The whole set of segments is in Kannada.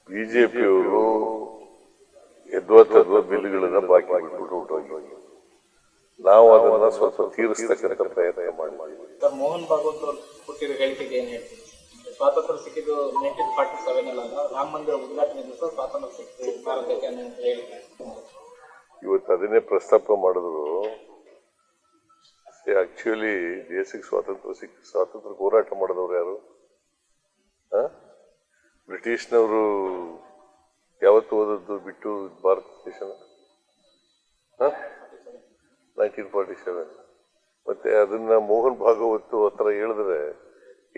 ಬಿಜೆಪಿಯವರು ಎದ್ವತ್ತದ್ವ ಬಿಲ್ಗಳನ್ನ ಬಾಕಿ ಬಿಟ್ಬಿಟ್ಟು ಹೊರಟೋಗಿ ನಾವು ಅದನ್ನ ಸ್ವಲ್ಪ ತೀರಿಸ್ತಕ್ಕಂಥ ಪ್ರಯತ್ನ ಮಾಡಿದ್ದೀವಿ. ಸರ್, ಮೋಹನ್ ಭಾಗವತ್ ಅವರು ಕೊಟ್ಟಿರೋ ಹೇಳಿಕೆಗೆ ಏನ್ ಹೇಳ್ತೀವಿ? ಸ್ವಾತಂತ್ರ್ಯ ಸಿಕ್ಕಿದ್ದು 1947 ಅಲ್ಲ, ರಾಮ ಮಂದಿರ ಉದ್ಘಾಟನೆ ದಿವಸ ಸ್ವಾತಂತ್ರ್ಯ ಸಿಕ್ಕಿದ್ದು ಭಾರತಕ್ಕೆ ಅನ್ನೋ ಹೇಳಿಕೆ. ಇವತ್ತು ಅದನ್ನೇ ಪ್ರಸ್ತಾಪ ಮಾಡಿದ್ರು. ಆಕ್ಚುಲಿ ದೇಶಕ್ಕೆ ಸ್ವಾತಂತ್ರ್ಯ ಹೋರಾಟ ಮಾಡಿದವ್ರು ಯಾರು? ಬ್ರಿಟಿಷ್ನವರು ಯಾವತ್ತು ಓದದ್ದು ಬಿಟ್ಟು ಭಾರತ ದೇಶನ 1947. ಮತ್ತೆ ಅದನ್ನ ಮೋಹನ್ ಭಾಗವತ್ ಹತ್ರ ಹೇಳಿದ್ರೆ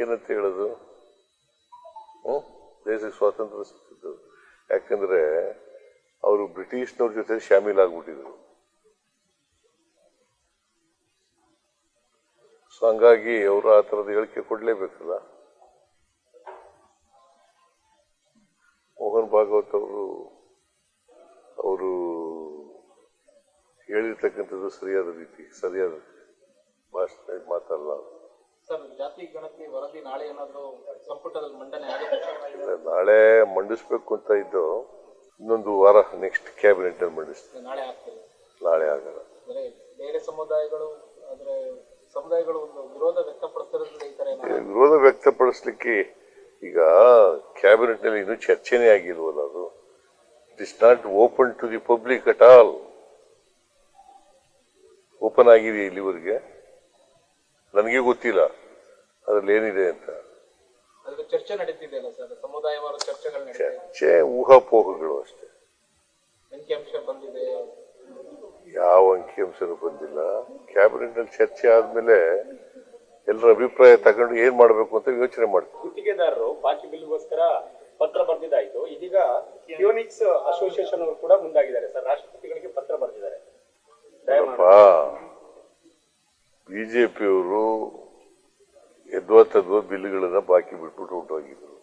ಏನಂತ ಹೇಳೋದು? ದೇಶಕ್ಕೆ ಸ್ವಾತಂತ್ರ್ಯ ಸಿಕ್ಕಿದ್ದು ಯಾಕಂದ್ರೆ ಅವರು ಬ್ರಿಟಿಷ್ನವ್ರ ಜೊತೆ ಶಾಮೀಲಾಗ್ಬಿಟ್ಟಿದ್ರು. ಸೊ ಹಂಗಾಗಿ ಅವರು ಆ ಥರದ ಹೇಳಿಕೆ ಕೊಡ್ಲೇಬೇಕಲ್ಲ. ಮೋಹನ್ ಭಾಗವತ್ ಅವರು ಹೇಳಿರ್ತಕ್ಕಂಥದ್ದು ಸರಿಯಾದ ಭಾಷೆ ಮಾತಲ್ಲ. ಸರ್, ಜಾತಿ ಗಣತಿ ವರದಿ ನಾಳೆ ಏನಾದರೂ ಸಂಪುಟದಲ್ಲಿ ಮಂಡನೆ ಆಗುತ್ತೆ? ನಾಳೆ ಮಂಡಿಸ್ಬೇಕು ಅಂತ ಇದ್ದು, ಇನ್ನೊಂದು ವಾರ ನೆಕ್ಸ್ಟ್ ಕ್ಯಾಬಿನೆಟ್ ಅಲ್ಲಿ ಮಂಡಿಸ್ತೀವಿ. ನಾಳೆ ಆಗ್ತದೆ? ನಾಳೆ ಆಗಲ್ಲ. ಬೇರೆ ಸಮುದಾಯಗಳು ಒಂದು ವಿರೋಧ ವ್ಯಕ್ತಪಡಿಸ್ತಿರೋದ್ರಿಂದ ಈ ತರ ವಿರೋಧ ವ್ಯಕ್ತಪಡಿಸ್ಲಿಕ್ಕೆ ಈಗ ಕ್ಯಾಬಿನೆಟ್ ನಲ್ಲಿ ಇನ್ನೂ ಚರ್ಚೆನೇ ಆಗಿಲ್ವಲ್ಲ. ಅದು it is not open to the public at all. Open ಆಗಿದೆ ಇಲ್ಲಿವರೆಗೆ? ನನಗೆ ಗೊತ್ತಿಲ್ಲ ಅದ್ರಲ್ಲಿ ಏನಿದೆ ಅಂತ. ಚರ್ಚೆ ನಡೀತಿದೆಯಲ್ಲ ಸರ್, ಸಮುದಾಯವಾರ ಚರ್ಚೆಗಳು ಚರ್ಚೆ ಊಹಾಪೋಹಗಳು ಅಷ್ಟೇ. ಅಂಕಿಅಂಶ ಬಂದಿದೆ? ಯಾವ ಅಂಕಿಅಂಶನೂ ಬಂದಿಲ್ಲ. ಕ್ಯಾಬಿನೆಟ್ ನಲ್ಲಿ ಚರ್ಚೆ ಆದ್ಮೇಲೆ ಎಲ್ಲರ ಅಭಿಪ್ರಾಯ ತಗೊಂಡು ಏನ್ ಮಾಡ್ಬೇಕು ಅಂತ ಯೋಚನೆ ಮಾಡ್ತೀವಿ. ಗುತ್ತಿಗೆದಾರರು ಬಾಕಿ ಬಿಲ್ಗೋಸ್ಕರ ಪತ್ರ ಬರೆದಿದ್ದಾಯ್ತು. ಇದೀಗ ಕಿಯೋನಿಕ್ಸ್ ಅಸೋಸಿಯೇಷನ್ ಅವರು ಕೂಡ ಮುಂದಾಗಿದ್ದಾರೆ ಸರ್, ರಾಷ್ಟ್ರಪತಿಗಳಿಗೆ ಪತ್ರ ಬರೆದಿದ್ದಾರೆ. ಬಿಜೆಪಿಯವರು ಎದ್ವತ್ತದ್ವ ಬಿಲ್ಗಳನ್ನ ಬಾಕಿ ಬಿಟ್ಬಿಟ್ಟು ಹೊರಟೋಗಿದ್ರು.